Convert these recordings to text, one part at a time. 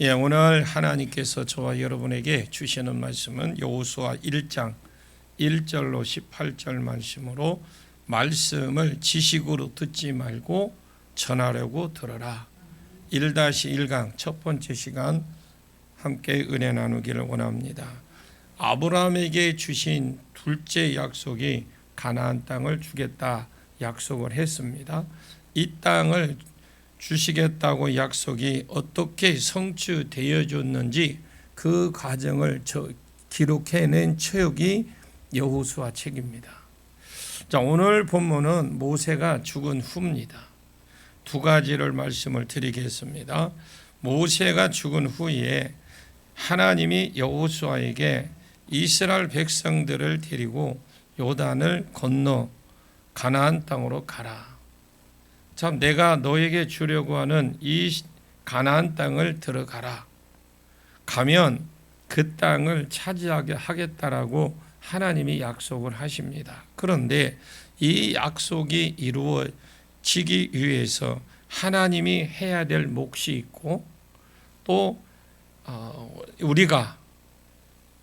오늘 하나님께서 저와 여러분에게 주시는 말씀은 여호수아 1장 1절로 18절 말씀으로 말씀을 지식으로 듣지 말고 전하려고 들어라. 1-1강 첫 번째 시간 함께 은혜 나누기를 원합니다. 아브라함에게 주신 둘째 약속이 가나안 땅을 주겠다 약속을 했습니다. 이 땅을 주시겠다고 약속이 어떻게 성취되어졌는지 그 과정을 기록해낸 책이 여호수아 책입니다. 자, 오늘 본문은 모세가 죽은 후입니다. 두 가지를 말씀을 드리겠습니다. 모세가 죽은 후에 하나님이 여호수아에게 이스라엘 백성들을 데리고 요단을 건너 가나안 땅으로 가라. 참, 내가 너에게 주려고 하는 이 가나안 땅을 들어가라. 가면 그 땅을 차지하게 하겠다라고 하나님이 약속을 하십니다. 그런데 이 약속이 이루어지기 위해서 하나님이 해야 될 몫이 있고 또 우리가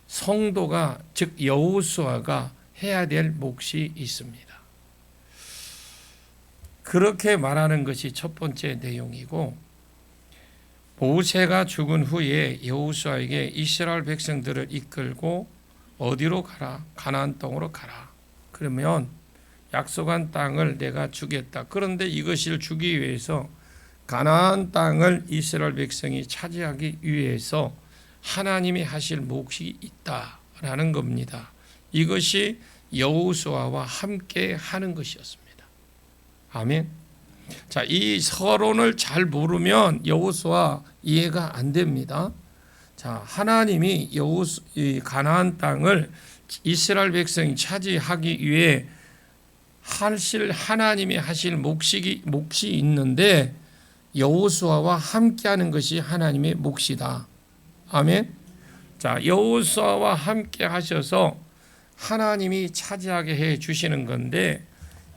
성도가 즉 여호수아가 해야 될 몫이 있습니다. 그렇게 말하는 것이 첫 번째 내용이고, 모세가 죽은 후에 여호수아에게 이스라엘 백성들을 이끌고 어디로 가라? 가나안 땅으로 가라. 그러면 약속한 땅을 내가 주겠다. 그런데 이것을 주기 위해서 가나안 땅을 이스라엘 백성이 차지하기 위해서 하나님이 하실 몫이 있다라는 겁니다. 이것이 여호수아와 함께 하는 것이었습니다. 아멘. 자, 이 서론을 잘 모르면 여호수아 이해가 안 됩니다. 자, 하나님이 이 가나안 땅을 이스라엘 백성이 차지하기 위해 하나님이 하실 몫이 있는데 여호수아와 함께하는 것이 하나님의 몫이다. 아멘. 자, 여호수아와 함께 하셔서 하나님이 차지하게 해 주시는 건데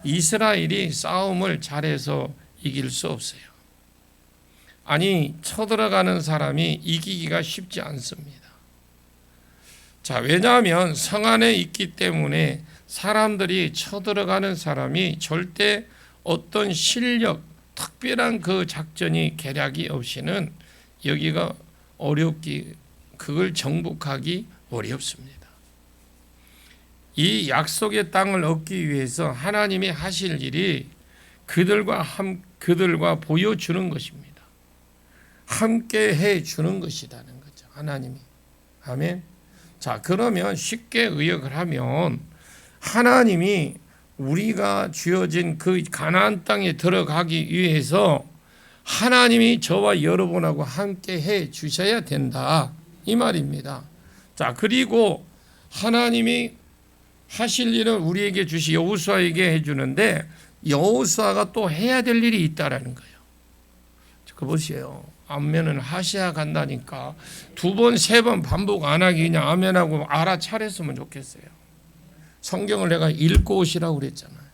이스라엘이 싸움을 잘해서 이길 수 없어요. 아니, 쳐들어가는 사람이 이기기가 쉽지 않습니다. 자, 왜냐하면 성 안에 있기 때문에 사람들이 쳐들어가는 사람이 절대 어떤 실력, 특별한 그 작전이 계략이 없이는 여기가 그걸 정복하기 어렵습니다. 이 약속의 땅을 얻기 위해서 하나님이 하실 일이 그들과 보여주는 것입니다. 함께 해주는 것이라는 거죠. 하나님이. 아멘. 자, 그러면 쉽게 의역을 하면 하나님이 우리가 주어진 그 가나안 땅에 들어가기 위해서 하나님이 저와 여러분하고 함께 해 주셔야 된다. 이 말입니다. 자, 그리고 하나님이 하실 일은 우리에게 여호수아에게 해주는데 여호수아가 또 해야 될 일이 있다라는 거예요. 그 보세요. 아멘은 하셔야 간다니까. 2번, 3번 반복 안 하기 그냥 아멘하고 알아차렸으면 좋겠어요. 성경을 내가 읽고 오시라고 그랬잖아요.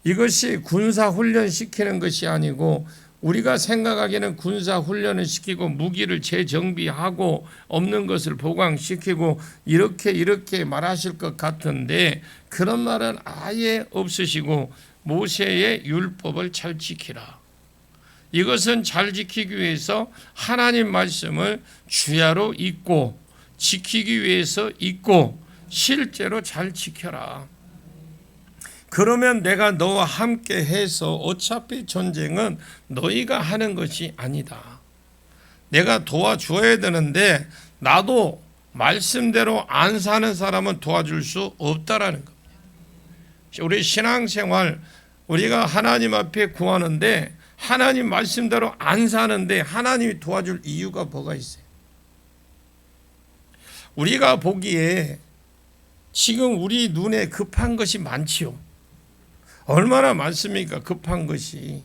이것이 군사 훈련 시키는 것이 아니고 우리가 생각하기에는 군사 훈련을 시키고 무기를 재정비하고 없는 것을 보강시키고 이렇게 말하실 것 같은데 그런 말은 아예 없으시고 모세의 율법을 잘 지키라. 이것은 잘 지키기 위해서 하나님 말씀을 주야로 읽고 지키기 위해서 읽고 실제로 잘 지켜라. 그러면 내가 너와 함께 해서 어차피 전쟁은 너희가 하는 것이 아니다. 내가 도와줘야 되는데 나도 말씀대로 안 사는 사람은 도와줄 수 없다라는 겁니다. 우리 신앙생활 우리가 하나님 앞에 구하는데 하나님 말씀대로 안 사는데 하나님이 도와줄 이유가 뭐가 있어요? 우리가 보기에 지금 우리 눈에 급한 것이 많지요. 얼마나 많습니까? 급한 것이.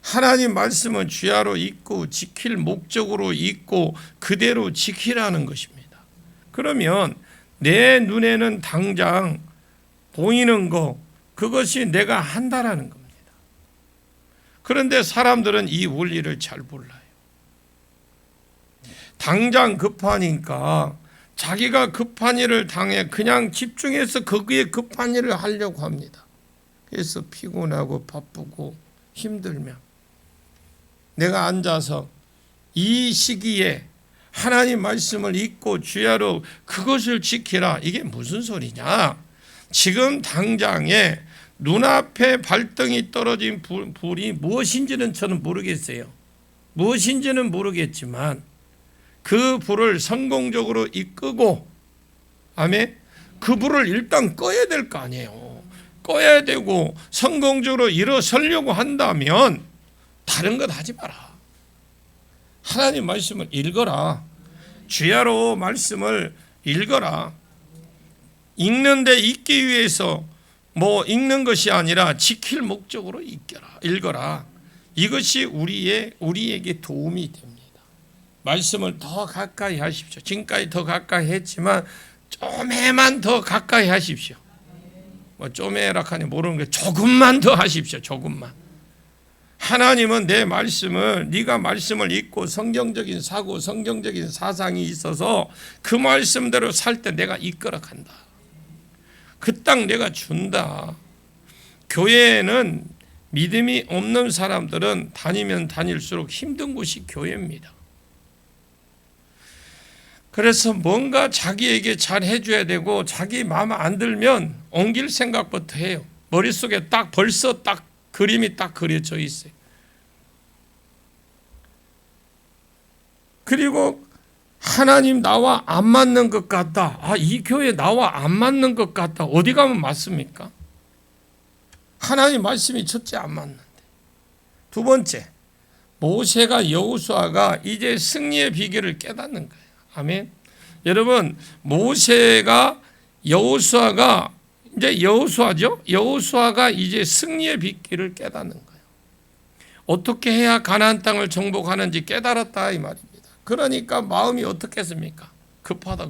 하나님 말씀은 주야로 읽고 지킬 목적으로 읽고 그대로 지키라는 것입니다. 그러면 내 눈에는 당장 보이는 거 그것이 내가 한다라는 겁니다. 그런데 사람들은 이 원리를 잘 몰라요. 당장 급하니까 자기가 급한 일을 당해 그냥 집중해서 거기에 급한 일을 하려고 합니다. 그래서 피곤하고 바쁘고 힘들면 내가 앉아서 이 시기에 하나님 말씀을 읽고 주야로 그것을 지키라. 이게 무슨 소리냐? 지금 당장에 눈앞에 발등이 떨어진 불이 무엇인지는 저는 모르겠어요. 무엇인지는 모르겠지만 그 불을 성공적으로 이끄고, 아멘, 그 불을 일단 꺼야 될 거 아니에요. 꺼야 되고 성공적으로 일어서려고 한다면 다른 것 하지 마라. 하나님 말씀을 읽어라. 주야로 말씀을 읽어라. 읽는데 읽기 위해서 읽는 것이 아니라 지킬 목적으로 읽어라. 이것이 우리에게 도움이 됩니다. 말씀을 더 가까이 하십시오. 지금까지 더 가까이 했지만 좀에만 더 가까이 하십시오. 좀에라 하니 모르는 게 조금만 더 하십시오. 조금만. 하나님은 내 말씀을, 네가 말씀을 읽고 성경적인 사고, 성경적인 사상이 있어서 그 말씀대로 살 때 내가 이끌어 간다. 그 땅 내가 준다. 교회에는 믿음이 없는 사람들은 다니면 다닐수록 힘든 곳이 교회입니다. 그래서 뭔가 자기에게 잘 해줘야 되고 자기 마음 안 들면 옮길 생각부터 해요. 머릿속에 벌써 그림이 그려져 있어요. 그리고 하나님 나와 안 맞는 것 같다. 이 교회 나와 안 맞는 것 같다. 어디 가면 맞습니까? 하나님 말씀이 첫째 안 맞는데. 두 번째, 모세가 여호수아가 이제 승리의 비결을 깨닫는 거예요. 아멘. 여러분, 모세가 여호수아가 이제 여호수아가 이제 승리의 비결을 깨닫는 거예요. 어떻게 해야 가나안 땅을 정복하는지 깨달았다 이 말입니다. 그러니까 마음이 어떻겠습니까? 급하다.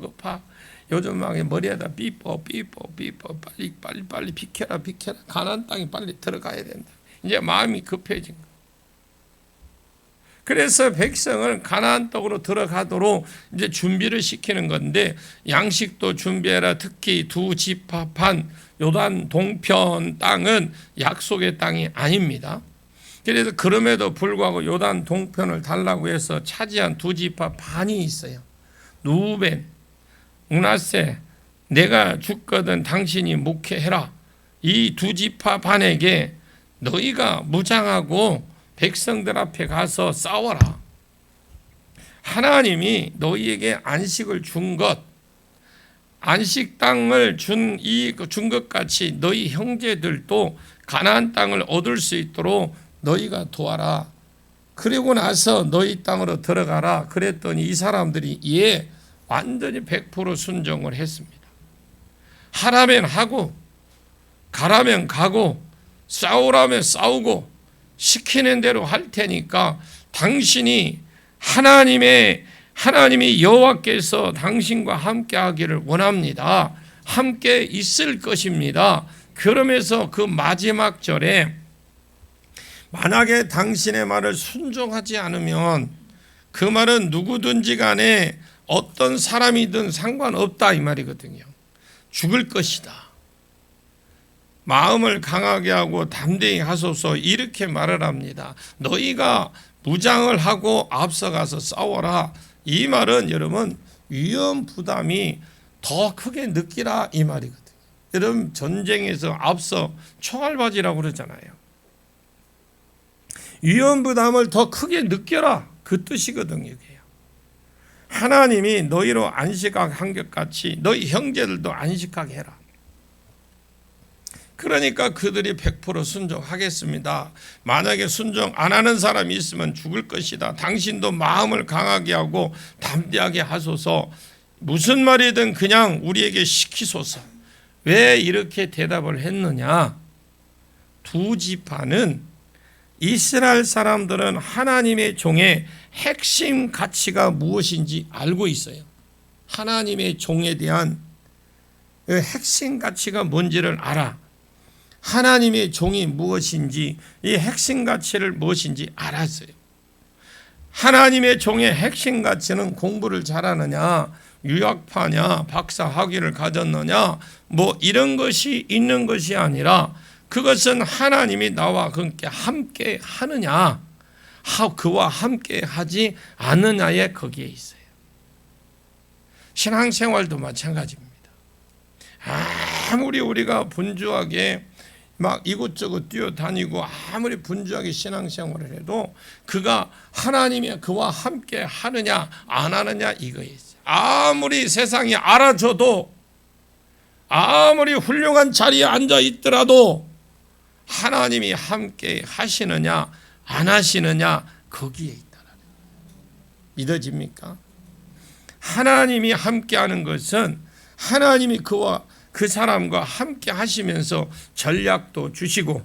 요즘 막 머리에다 삐뽀 빨리 비켜라. 가나안 땅에 빨리 들어가야 된다. 이제 마음이 급해진 거예요. 그래서 백성을 가나안 땅으로 들어가도록 이제 준비를 시키는 건데, 양식도 준비해라. 특히 두 지파판 요단 동편 땅은 약속의 땅이 아닙니다. 그래서 그럼에도 불구하고 요단 동편을 달라고 해서 차지한 두 지파 반이 있어요. 루벤, 므낫세, 내가 죽거든 당신이 목회해라. 이 두 지파 반에게 너희가 무장하고 백성들 앞에 가서 싸워라. 하나님이 너희에게 안식을 준 것, 안식 땅을 준 것 같이 너희 형제들도 가나안 땅을 얻을 수 있도록 너희가 도와라. 그리고 나서 너희 땅으로 들어가라. 그랬더니 이 사람들이 완전히 100% 순종을 했습니다. 하라면 하고 가라면 가고 싸우라면 싸우고 시키는 대로 할 테니까 당신이 하나님이 여호와께서 당신과 함께 하기를 원합니다. 함께 있을 것입니다. 그러면서 그 마지막 절에 만약에 당신의 말을 순종하지 않으면 그 말은 누구든지 간에 어떤 사람이든 상관없다 이 말이거든요. 죽을 것이다. 마음을 강하게 하고 담대히 하소서 이렇게 말을 합니다. 너희가 무장을 하고 앞서가서 싸워라. 이 말은 여러분 위험 부담이 더 크게 느끼라 이 말이거든요. 여러분 전쟁에서 앞서 총알바지라고 그러잖아요. 위험 부담을 더 크게 느껴라 그 뜻이거든요. 이게요. 하나님이 너희로 안식하게 한 것 같이 너희 형제들도 안식하게 해라. 그러니까 그들이 100% 순종하겠습니다. 만약에 순종 안 하는 사람이 있으면 죽을 것이다. 당신도 마음을 강하게 하고 담대하게 하소서. 무슨 말이든 그냥 우리에게 시키소서. 왜 이렇게 대답을 했느냐? 두 지파는 이스라엘 사람들은 하나님의 종의 핵심 가치가 무엇인지 알고 있어요. 하나님의 종에 대한 핵심 가치가 뭔지를 알아. 하나님의 종이 무엇인지, 이 핵심 가치를 무엇인지 알았어요. 하나님의 종의 핵심 가치는 공부를 잘하느냐, 유학파냐, 박사 학위를 가졌느냐, 뭐 이런 것이 있는 것이 아니라 그것은 하나님이 나와 함께 하느냐, 그와 함께 하지 않느냐에 거기에 있어요. 신앙생활도 마찬가지입니다. 아무리 우리가 분주하게 막 이곳저곳 뛰어다니고 아무리 분주하게 신앙생활을 해도 그가 하나님이 그와 함께 하느냐 안 하느냐 이거에 있어요. 아무리 세상이 알아줘도 아무리 훌륭한 자리에 앉아 있더라도 하나님이 함께 하시느냐 안 하시느냐 거기에 있다라는 거예요. 믿어집니까? 하나님이 함께하는 것은 하나님이 그 사람과 함께 하시면서 전략도 주시고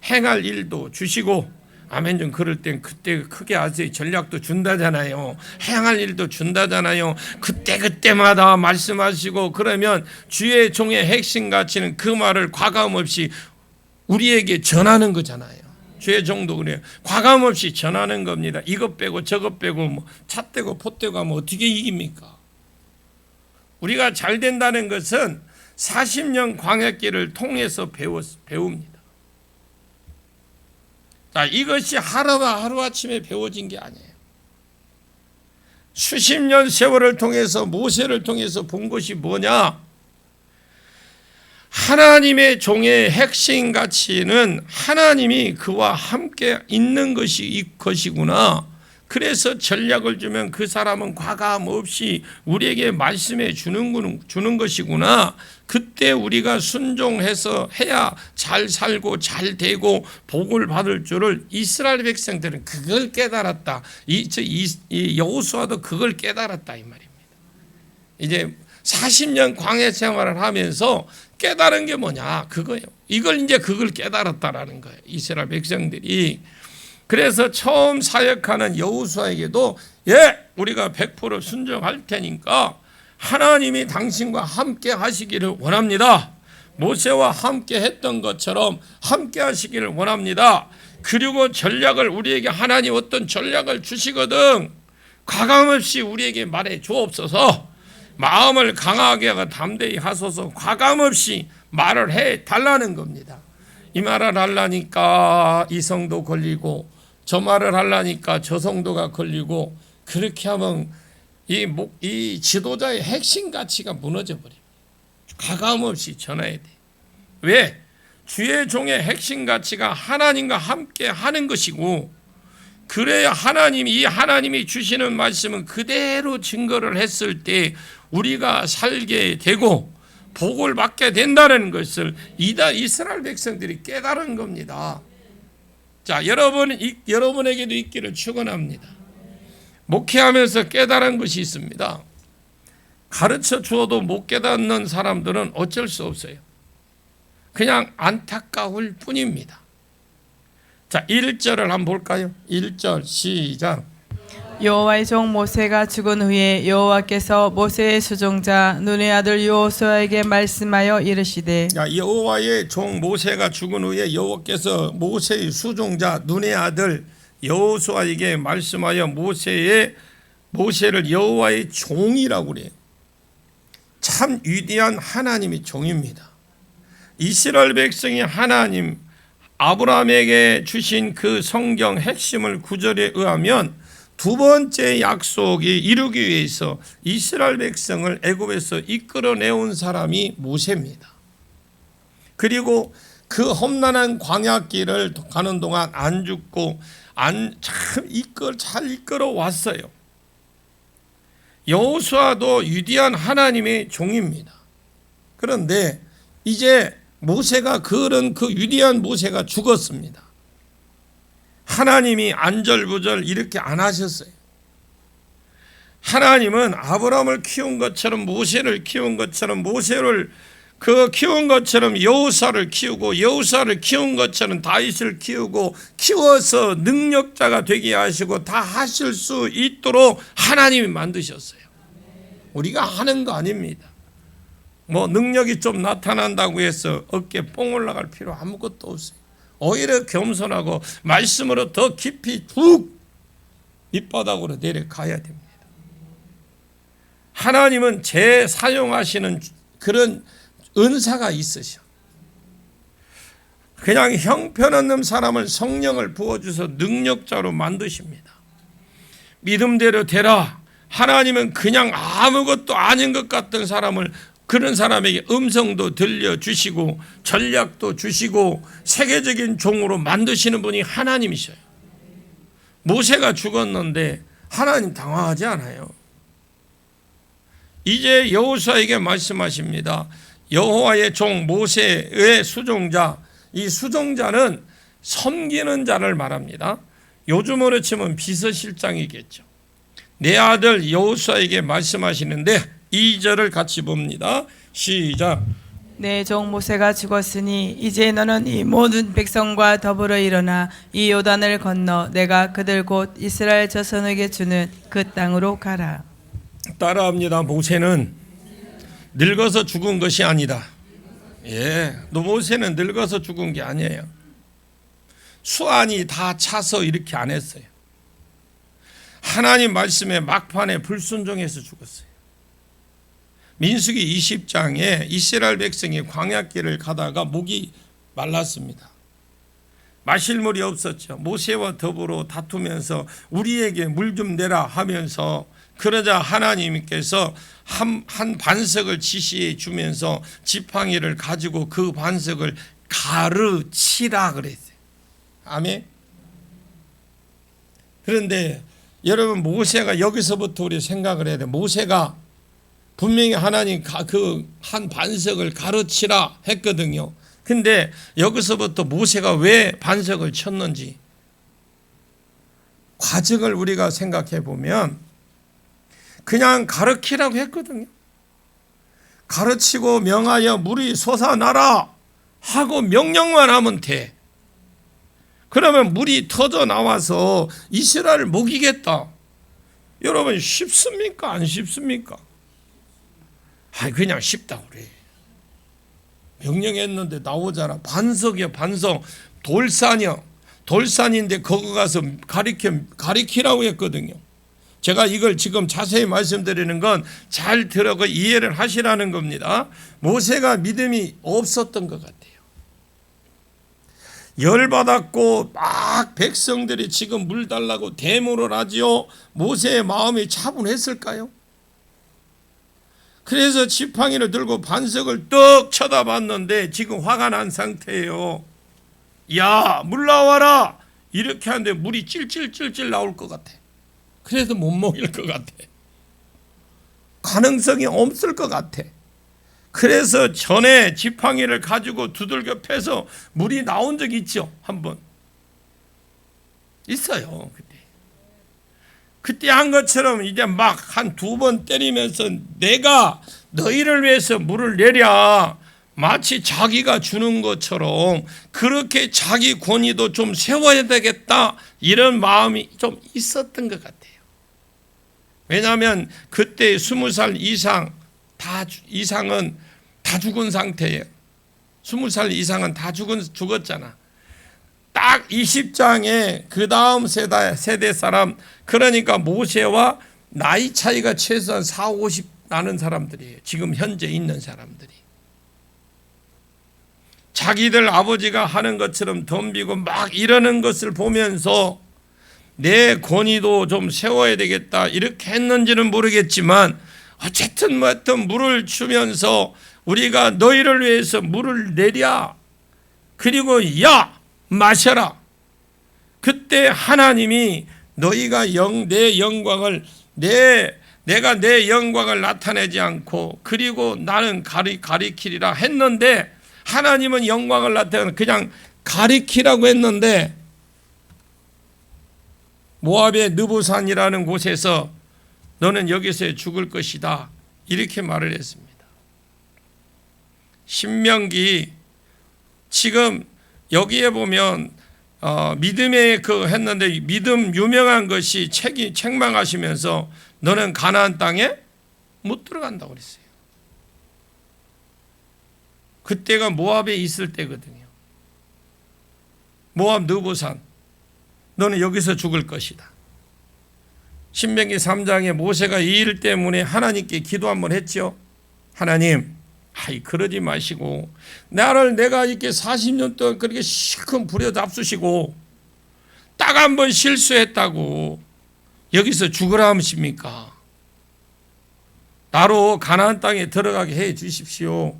행할 일도 주시고, 아멘 좀 그럴 땐 그때 크게 하세요. 전략도 준다잖아요. 행할 일도 준다잖아요. 그때마다 말씀하시고, 그러면 주의 종의 핵심 가치는 그 말을 과감 없이 우리에게 전하는 거잖아요. 주의 종도 그래요. 과감 없이 전하는 겁니다. 이것 빼고 저것 빼고 뭐 차 떼고 포 떼고 하면 어떻게 이깁니까? 우리가 잘 된다는 것은 40년 광야길을 통해서 배웁니다. 자, 이것이 하루아침에 배워진 게 아니에요. 수십 년 세월을 통해서, 모세를 통해서 본 것이 뭐냐? 하나님의 종의 핵심 가치는 하나님이 그와 함께 있는 것이구나. 그래서 전략을 주면 그 사람은 과감 없이 우리에게 말씀해 주는 것이구나. 그때 우리가 순종해서 해야 잘 살고 잘 되고 복을 받을 줄을 이스라엘 백성들은 그걸 깨달았다. 이 여호수아도 그걸 깨달았다 이 말입니다. 이제 40년 광야 생활을 하면서 깨달은 게 뭐냐 그거예요. 그걸 깨달았다라는 거예요. 이스라엘 백성들이. 그래서 처음 사역하는 여호수아에게도 우리가 100% 순종할 테니까 하나님이 당신과 함께 하시기를 원합니다. 모세와 함께 했던 것처럼 함께 하시기를 원합니다. 그리고 전략을 우리에게 하나님 어떤 전략을 주시거든 과감없이 우리에게 말해 주옵소서. 마음을 강하게 담대히 하소서. 과감없이 말을 해 달라는 겁니다. 이 말을 하려니까 이 성도 걸리고 저 말을 하려니까 저 성도가 걸리고, 그렇게 하면 이 지도자의 핵심 가치가 무너져 버립니다. 과감없이 전해야 돼. 왜? 주의 종의 핵심 가치가 하나님과 함께 하는 것이고, 그래야 하나님이 주시는 말씀은 그대로 증거를 했을 때 우리가 살게 되고 복을 받게 된다는 것을 이스라엘 백성들이 깨달은 겁니다. 자, 여러분에게도 있기를 축원합니다. 목회하면서 깨달은 것이 있습니다. 가르쳐 주어도 못 깨닫는 사람들은 어쩔 수 없어요. 그냥 안타까울 뿐입니다. 자, 1절을 한번 볼까요? 1절 시작. 여호와의 종 모세가 죽은 후에 여호와께서 모세의 수종자 눈의 아들 여호수아에게 말씀하여 이르시되. 여호와의 종 모세가 죽은 후에 여호와께서 모세의 수종자 눈의 아들 여호수아에게 말씀하여 모세를 여호와의 종이라고 그래요. 참 위대한 하나님의 종입니다. 이스라엘 백성이 하나님 아브라함에게 주신 그 성경 핵심을 구절에 의하면 두 번째 약속이 이루기 위해서 이스라엘 백성을 애굽에서 이끌어내온 사람이 모세입니다. 그리고 그 험난한 광야길을 가는 동안 안 죽고 잘 이끌어 왔어요. 여호수아도 위대한 하나님의 종입니다. 그런데 이제 그런 위대한 모세가 죽었습니다. 하나님이 안절부절 이렇게 안 하셨어요. 하나님은 아브라함을 키운 것처럼 모세를 키운 것처럼 키운 것처럼 여호수아를 키우고 여호수아를 키운 것처럼 다윗을 키워서 능력자가 되게 하시고 다 하실 수 있도록 하나님이 만드셨어요. 우리가 하는 거 아닙니다. 능력이 좀 나타난다고 해서 어깨 뽕 올라갈 필요 아무것도 없어요. 오히려 겸손하고 말씀으로 더 깊이 푹 밑바닥으로 내려가야 됩니다. 하나님은 재사용하시는 그런 은사가 있으셔. 그냥 형편없는 사람을 성령을 부어주셔서 능력자로 만드십니다. 믿음대로 되라. 하나님은 그냥 아무것도 아닌 것 같은 사람을, 그런 사람에게 음성도 들려주시고 전략도 주시고 세계적인 종으로 만드시는 분이 하나님이셔요. 모세가 죽었는데 하나님 당황하지 않아요. 이제 여호수아에게 말씀하십니다. 여호와의 종 모세의 수종자, 이 수종자는 섬기는 자를 말합니다. 요즘으로 치면 비서실장이겠죠. 내 아들 여호수아에게 말씀하시는데 2절을 같이 봅니다. 시작. 내 종 모세가 죽었으니 이제 너는 이 모든 백성과 더불어 일어나 이 요단을 건너 내가 그들 곧 이스라엘 자손에게 주는 그 땅으로 가라. 따라합니다. 모세는 늙어서 죽은 것이 아니다. 모세는 늙어서 죽은 게 아니에요. 수완이 다 차서 이렇게 안 했어요. 하나님 말씀에 막판에 불순종해서 죽었어요. 민수기 20장에 이스라엘 백성이 광야길을 가다가 목이 말랐습니다. 마실 물이 없었죠. 모세와 더불어 다투면서 우리에게 물 좀 내라 하면서, 그러자 하나님께서 한 반석을 지시해 주면서 지팡이를 가지고 그 반석을 가르치라 그랬어요. 아멘. 그런데 여러분, 모세가 여기서부터 우리 생각을 해야 돼요. 모세가 분명히 하나님 그 한 반석을 가르치라 했거든요. 근데 여기서부터 모세가 왜 반석을 쳤는지 과정을 우리가 생각해 보면 그냥 가르치라고 했거든요. 가르치고 명하여 물이 솟아나라 하고 명령만 하면 돼. 그러면 물이 터져 나와서 이스라엘을 먹이겠다. 여러분, 쉽습니까? 안 쉽습니까? 그냥 쉽다 그래. 명령했는데 나오잖아. 반석이야, 반석. 돌산이야. 돌산인데 거기 가서 가리키라고 했거든요. 제가 이걸 지금 자세히 말씀드리는 건 잘 들어가 이해를 하시라는 겁니다. 모세가 믿음이 없었던 것 같아요. 열받았고 막 백성들이 지금 물 달라고 대물을 하지요. 모세의 마음이 차분했을까요? 그래서 지팡이를 들고 반석을 떡 쳐다봤는데 지금 화가 난 상태예요. 야, 물 나와라 이렇게 하는데 물이 찔찔찔찔 나올 것 같아. 그래서 못 먹일 것 같아. 가능성이 없을 것 같아. 그래서 전에 지팡이를 가지고 두들겨 패서 물이 나온 적이 있죠. 한번 있어요. 그때 한 것처럼 이제 막 한 2번 때리면서 내가 너희를 위해서 물을 내랴, 마치 자기가 주는 것처럼 그렇게 자기 권위도 좀 세워야 되겠다, 이런 마음이 좀 있었던 것 같아요. 왜냐하면 그때 20살 이상은 다 죽은 상태예요. 20살 이상은 다 죽었잖아. 딱 20장에 그 다음 세대 사람, 그러니까 모세와 나이 차이가 최소한 40, 50 나는 사람들이에요. 지금 현재 있는 사람들이. 자기들 아버지가 하는 것처럼 덤비고 막 이러는 것을 보면서 내 권위도 좀 세워야 되겠다 이렇게 했는지는 모르겠지만, 어쨌든 물을 주면서 우리가 너희를 위해서 물을 내랴, 그리고 야 마셔라. 그때 하나님이 너희가 내 영광을 내가 내 영광을 나타내지 않고 그리고 나는 가리키리라 했는데, 하나님은 영광을 나타내는 그냥 가리키라고 했는데 모압의 느보산이라는 곳에서 너는 여기서 죽을 것이다 이렇게 말을 했습니다. 신명기 지금 여기에 보면 믿음의 했는데 믿음 유명한 것이 책망하시면서 너는 가나안 땅에 못 들어간다고 그랬어요. 그때가 모압에 있을 때거든요. 모압 느보산, 너는 여기서 죽을 것이다. 신명기 3장에 모세가 이 일 때문에 하나님께 기도 한번 했죠. 하나님, 그러지 마시고 내가 이렇게 40년 동안 그렇게 실컷 부려잡수시고 딱 한 번 실수했다고 여기서 죽으라 하십니까? 나로 가나안 땅에 들어가게 해 주십시오.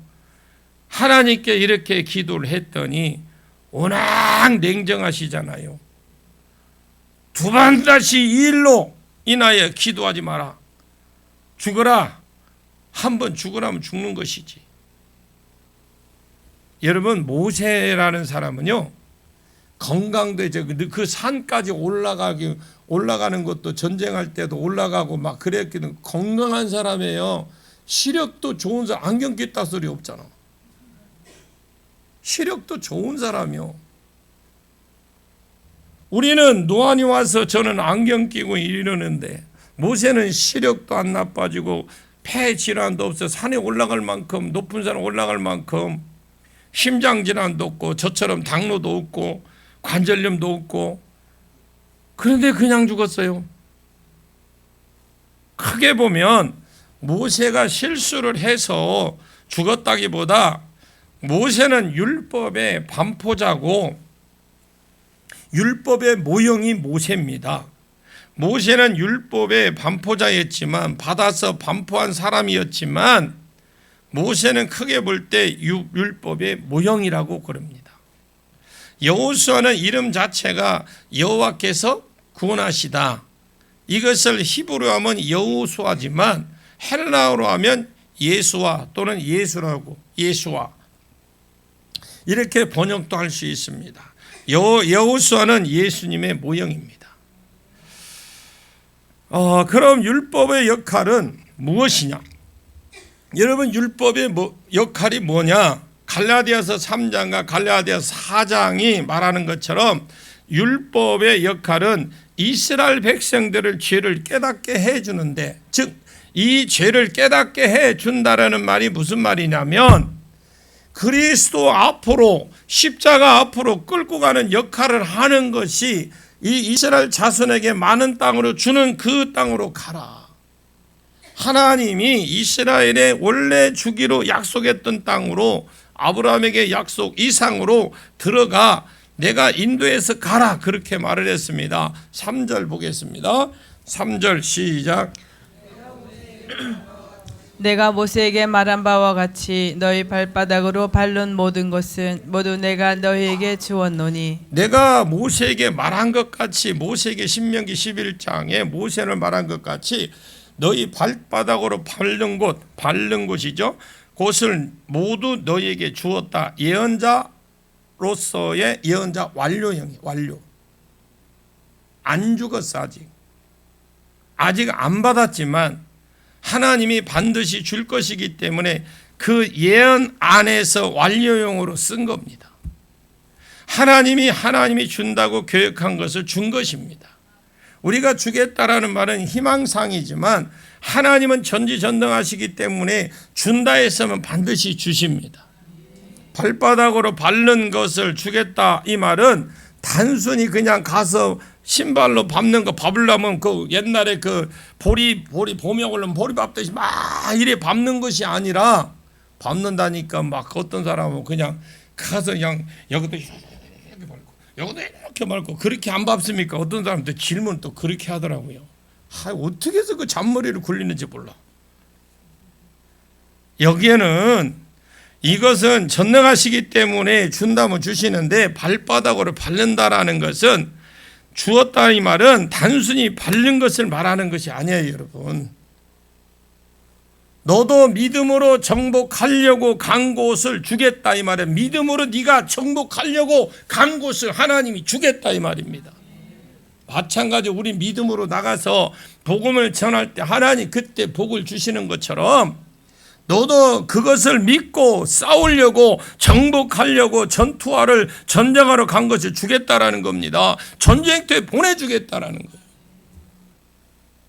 하나님께 이렇게 기도를 했더니 워낙 냉정하시잖아요. 두 번 다시 이 일로 인하여 기도하지 마라. 죽어라. 한 번 죽으라면 죽는 것이지. 여러분, 모세라는 사람은요, 건강도 그 산까지 올라가는 것도 전쟁할 때도 올라가고 막 그랬기는 건강한 사람이에요. 시력도 좋은 사람, 안경 꼈다 소리 없잖아. 시력도 좋은 사람이요. 우리는 노안이 와서 저는 안경 끼고 이러는데 모세는 시력도 안 나빠지고 폐 질환도 없어 산에 올라갈 만큼 높은 산 올라갈 만큼 심장 질환도 없고 저처럼 당뇨도 없고 관절염도 없고 그런데 그냥 죽었어요. 크게 보면 모세가 실수를 해서 죽었다기보다 모세는 율법의 반포자고 율법의 모형이 모세입니다. 모세는 율법의 반포자였지만 받아서 반포한 사람이었지만 모세는 크게 볼 때 율법의 모형이라고 그럽니다. 여호수아는 이름 자체가 여호와께서 구원하시다. 이것을 히브리어로 하면 여호수아지만 헬라어로 하면 예수와 또는 예수라고 예수와 이렇게 번역도 할 수 있습니다. 여호수아는 예수님의 모형입니다. 그럼 율법의 역할은 무엇이냐? 여러분, 율법의 역할이 뭐냐? 갈라디아서 3장과 갈라디아서 4장이 말하는 것처럼 율법의 역할은 이스라엘 백성들을 죄를 깨닫게 해주는데, 즉 이 죄를 깨닫게 해준다라는 말이 무슨 말이냐면 그리스도 앞으로 십자가 앞으로 끌고 가는 역할을 하는 것이 이 이스라엘 자손에게 많은 땅으로 주는 그 땅으로 가라. 하나님이 이스라엘에 원래 주기로 약속했던 땅으로 아브라함에게 약속 이상으로 들어가 내가 인도해서 가라 그렇게 말을 했습니다. 3절 보겠습니다. 3절 시작. 내가 모세에게 말한 바와 같이 너희 발바닥으로 밟는 모든 것은 모두 내가 너희에게 주었노니. 내가 모세에게 말한 것 같이 모세에게 신명기 11장에 모세를 말한 것 같이 너희 발바닥으로 밟는 곳이죠. 그것을 모두 너희에게 주었다. 예언자로서의 예언자 완료형이 완료. 안 죽었어 아직 안 받았지만 하나님이 반드시 줄 것이기 때문에 그 예언 안에서 완료형으로 쓴 겁니다. 하나님이 준다고 계획한 것을 준 것입니다. 우리가 주겠다라는 말은 희망상이지만 하나님은 전지전능하시기 때문에 준다 했으면 반드시 주십니다. 발바닥으로 밟는 것을 주겠다 이 말은 단순히 그냥 가서 신발로 밟는 거 밟으려면 그 옛날에 그 보리 봄에 오려면 보리 밟듯이 막 이래 밟는 것이 아니라 밟는다니까 막 어떤 사람은 그냥 가서 그냥 여기도 이렇게 밟고 여기도 이렇게 밟고 그렇게 안 밟습니까? 어떤 사람들 질문 또 그렇게 하더라고요. 어떻게 해서 그 잔머리를 굴리는지 몰라. 여기에는 이것은 전능하시기 때문에 준다면 주시는데 발바닥으로 밟는다라는 것은 주었다 이 말은 단순히 밟는 것을 말하는 것이 아니에요, 여러분. 너도 믿음으로 정복하려고 간 곳을 주겠다 이 말은 믿음으로 네가 정복하려고 간 곳을 하나님이 주겠다 이 말입니다. 마찬가지로 우리 믿음으로 나가서 복음을 전할 때 하나님 그때 복을 주시는 것처럼 너도 그것을 믿고 싸우려고 정복하려고 전쟁하러 간 것을 주겠다라는 겁니다. 전쟁터에 보내주겠다라는 거예요.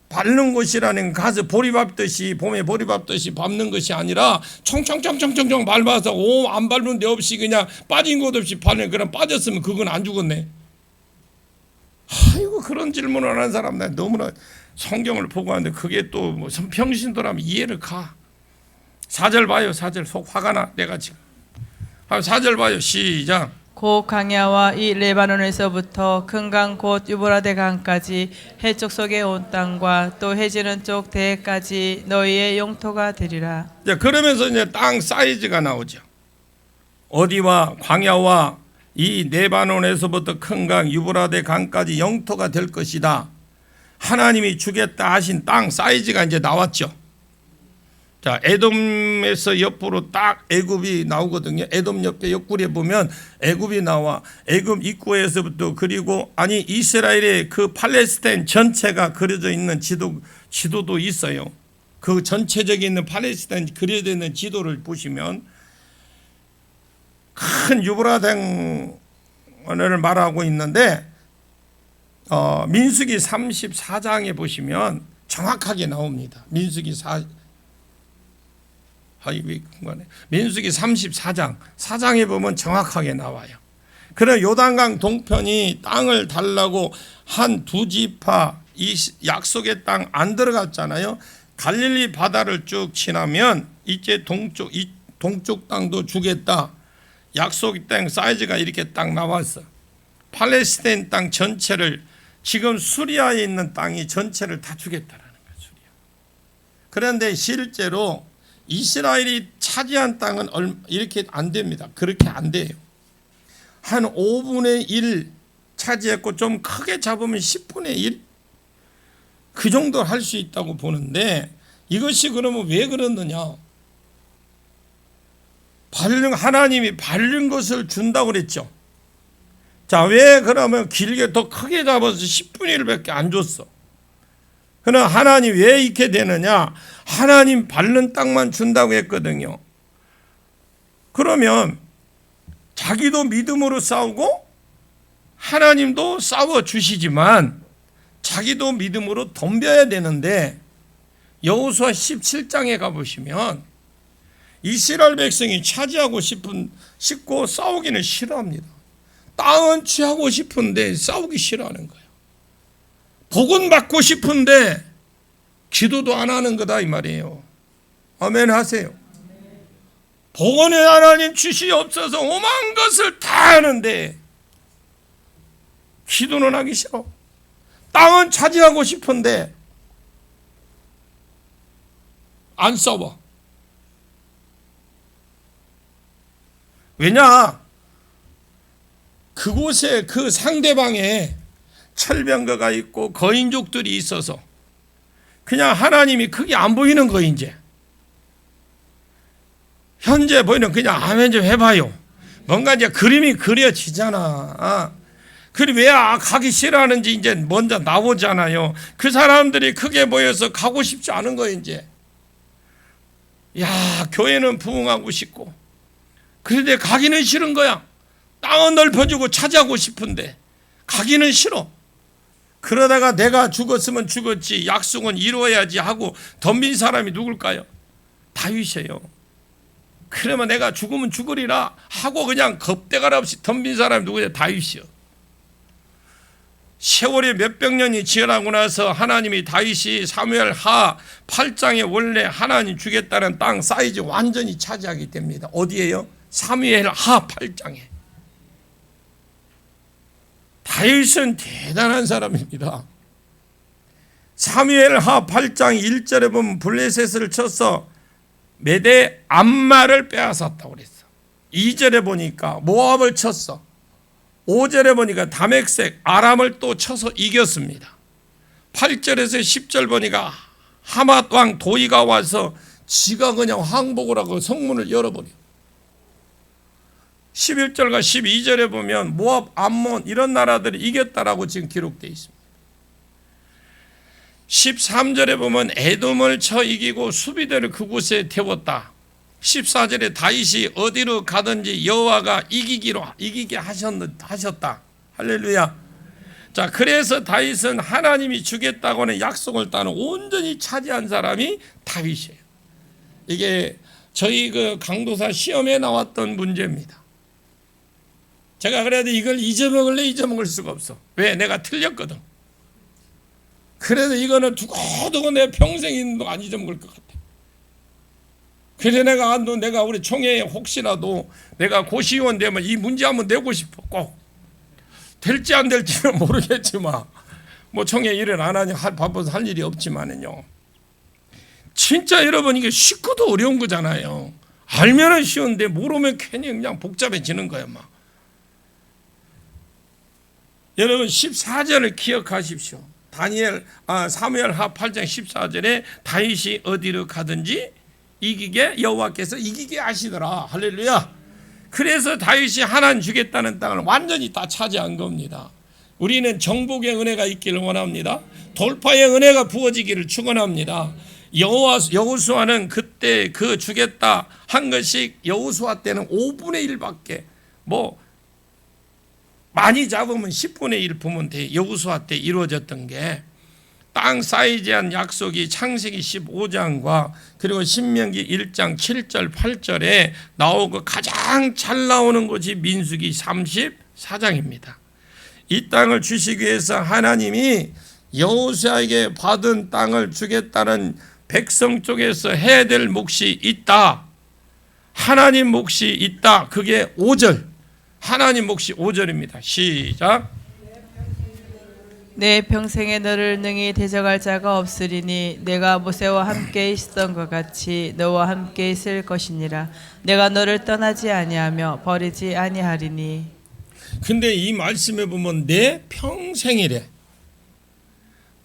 밟는 곳이라는 가서 보리 밟듯이 봄에 보리 밟듯이 밟는 것이 아니라 총총총총총 밟아서 안 밟는 데 없이 그냥 빠진 곳 없이 밟는 그럼 빠졌으면 그건 안 죽었네. 아이고 그런 질문을 하는 사람 나 너무나 성경을 보고 하는데 그게 또 무슨 평신도라면 이해를 가. 4절 봐요. 4절 속 화가 나 내가 지금. 4절 봐요. 시작. 곧 강야와 이 레바논에서부터 큰 강 곧 유브라데 강까지 해쪽 속에 온 땅과 또 해지는 쪽 대해까지 너희의 영토가 되리라. 자, 그러면서 이제 땅 사이즈가 나오죠. 어디와 광야와 이 레바논에서부터 큰 강 유브라데 강까지 영토가 될 것이다. 하나님이 주겠다 하신 땅 사이즈가 이제 나왔죠. 자, 에돔에서 옆으로 딱 애굽이 나오거든요. 에돔 옆에 옆구리에 보면 애굽이 나와. 애굽 입구에서부터 그리고 이스라엘의 그 팔레스타인 전체가 그려져 있는 지도도 있어요. 그 전체적인 있는 팔레스타인 그려져 있는 지도를 보시면 큰 유브라데를 말하고 있는데 민수기 34장에 보시면 정확하게 나옵니다. 민수기 34장 4장에 보면 정확하게 나와요. 그래 요단강 동편이 땅을 달라고 한 두 지파 이 약속의 땅 안 들어갔잖아요. 갈릴리 바다를 쭉 지나면 이제 동쪽 땅도 주겠다. 약속의 땅 사이즈가 이렇게 딱 나왔어. 팔레스타인 땅 전체를 지금 수리아에 있는 땅이 전체를 다 주겠다라는 거예요. 수리아. 그런데 실제로 이스라엘이 차지한 땅은 이렇게 안 됩니다. 그렇게 안 돼요. 한 5분의 1 차지했고 좀 크게 잡으면 10분의 1? 그 정도 할 수 있다고 보는데 이것이 그러면 왜 그렇느냐? 하나님이 바른 것을 준다고 그랬죠. 자, 왜 그러면 길게 더 크게 잡아서 10분의 1밖에 안 줬어? 그러나 하나님 왜 이렇게 되느냐? 하나님 바른 땅만 준다고 했거든요. 그러면 자기도 믿음으로 싸우고 하나님도 싸워 주시지만 자기도 믿음으로 덤벼야 되는데 여호수아 17장에 가보시면 이스라엘 백성이 차지하고 싶고 싸우기는 싫어합니다. 땅은 취하고 싶은데 싸우기 싫어하는 거예요. 복은 받고 싶은데 기도도 안 하는 거다 이 말이에요. 아멘 하세요. 복은 하나님 주시옵소서 오만 것을 다 하는데 기도는 하기 싫어. 땅은 차지하고 싶은데 안 싸워. 왜냐? 그곳에 그 상대방에 철병거가 있고 거인족들이 있어서 그냥 하나님이 크게 안 보이는 거 이제. 현재 보이는 그냥 아멘 좀 해봐요. 뭔가 이제 그림이 그려지잖아. 그리 왜 가기 싫어하는지 이제 먼저 나오잖아요. 그 사람들이 크게 보여서 가고 싶지 않은 거예요 이제. 야, 교회는 부흥하고 싶고 그런데 가기는 싫은 거야. 땅은 넓혀주고 차지하고 싶은데 가기는 싫어. 그러다가 내가 죽었으면 죽었지 약속은 이루어야지 하고 덤빈 사람이 누굴까요? 다윗이에요. 그러면 내가 죽으면 죽으리라 하고 그냥 겁대갈 없이 덤빈 사람이 누구냐? 다윗이요. 세월이 몇백 년이 지나고 나서 하나님이 다윗이 사무엘 하 8장에 원래 하나님 주겠다는 땅 사이즈 완전히 차지하게 됩니다. 어디에요? 사무엘 하 8장에. 다윗은 대단한 사람입니다. 사무엘 하 8장 1절에 보면 블레셋을 쳐서 메대 암마를 빼앗았다고 그랬어. 2절에 보니까 모압을 쳤어. 5절에 보니까 다멕색 아람을 또 쳐서 이겼습니다. 8절에서 10절 보니까 하맛 왕 도이가 와서 지가 그냥 항복을 하고 성문을 열어버려. 11절과 12절에 보면 모압, 암몬 이런 나라들이 이겼다라고 지금 기록되어 있습니다. 13절에 보면 에돔을 쳐 이기고 수비대를 그곳에 태웠다. 14절에 다윗이 어디로 가든지 여호와가 이기게 하셨다. 할렐루야. 자, 그래서 다윗은 하나님이 주겠다고 하는 약속을 따는 온전히 차지한 사람이 다윗이에요. 이게 저희 그 강도사 시험에 나왔던 문제입니다. 제가 그래도 이걸 잊어먹을래 잊어먹을 수가 없어. 왜? 내가 틀렸거든. 그래도 이거는 두고두고 내 평생도 안 잊어먹을 것 같아. 그래서 내가 우리 총회에 혹시라도 내가 고시의원 되면 이 문제 한번 내고 싶어. 꼭 될지 안 될지는 모르겠지만 뭐 총회 일을 안 하니 바빠서 할 일이 없지만은요. 진짜 여러분 이게 쉽고도 어려운 거잖아요. 알면은 쉬운데 모르면 괜히 그냥 복잡해지는 거야 막. 여러분 14절을 기억하십시오. 사무엘하 8장 14절에 다윗이 어디로 가든지 이기게 여호와께서 이기게 하시더라. 할렐루야. 그래서 다윗이 하나님 주겠다는 땅을 완전히 다 차지한 겁니다. 우리는 정복의 은혜가 있기를 원합니다. 돌파의 은혜가 부어지기를 축원합니다. 여호수아는 그때 그 주겠다 한 것이 여호수아 때는 5분의 1밖에 뭐 많이 잡으면 10분의 1 보면 돼. 여호수아 때 이루어졌던 게 땅 사이즈한 약속이 창세기 15장과 그리고 신명기 1장 7절 8절에 나오고 가장 잘 나오는 것이 민수기 34장입니다. 이 땅을 주시기 위해서 하나님이 여호수아에게 받은 땅을 주겠다는 백성 쪽에서 해야 될 몫이 있다. 하나님 몫이 있다. 그게 5절. 하나님 몫이 5절입니다. 시작. 내 평생에 너를 능히 대적할 자가 없으리니 내가 모세와 함께 있었던 것 같이 너와 함께 있을 것이니라. 내가 너를 떠나지 아니하며 버리지 아니하리니. 근데 이 말씀에 보면 내 평생이래.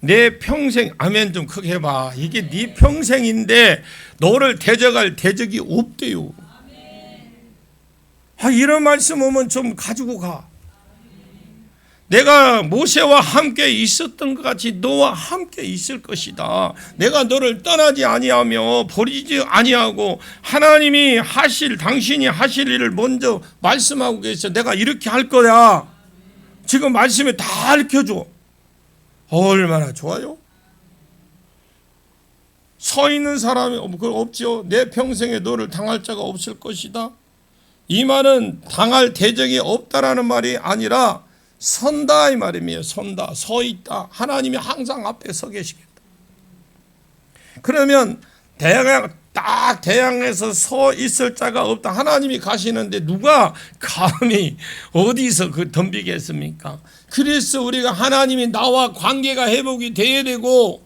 내 평생. 아멘 좀 크게 해봐. 이게 네 평생인데 너를 대적할 대적이 없대요. 이런 말씀 오면 좀 가지고 가. 내가 모세와 함께 있었던 것 같이 너와 함께 있을 것이다. 내가 너를 떠나지 아니하며 버리지 아니하고 하나님이 당신이 하실 일을 먼저 말씀하고 계셔. 내가 이렇게 할 거야. 지금 말씀에 다 알려줘. 얼마나 좋아요. 서 있는 사람이 없죠. 내 평생에 너를 당할 자가 없을 것이다. 이 말은 당할 대적이 없다라는 말이 아니라 선다 이 말입니다. 선다, 서 있다. 하나님이 항상 앞에 서 계시겠다. 그러면 대양에서 서 있을 자가 없다. 하나님이 가시는데 누가 감히 어디서 덤비겠습니까? 그래서 우리가 하나님이 나와 관계가 회복이 돼야 되고,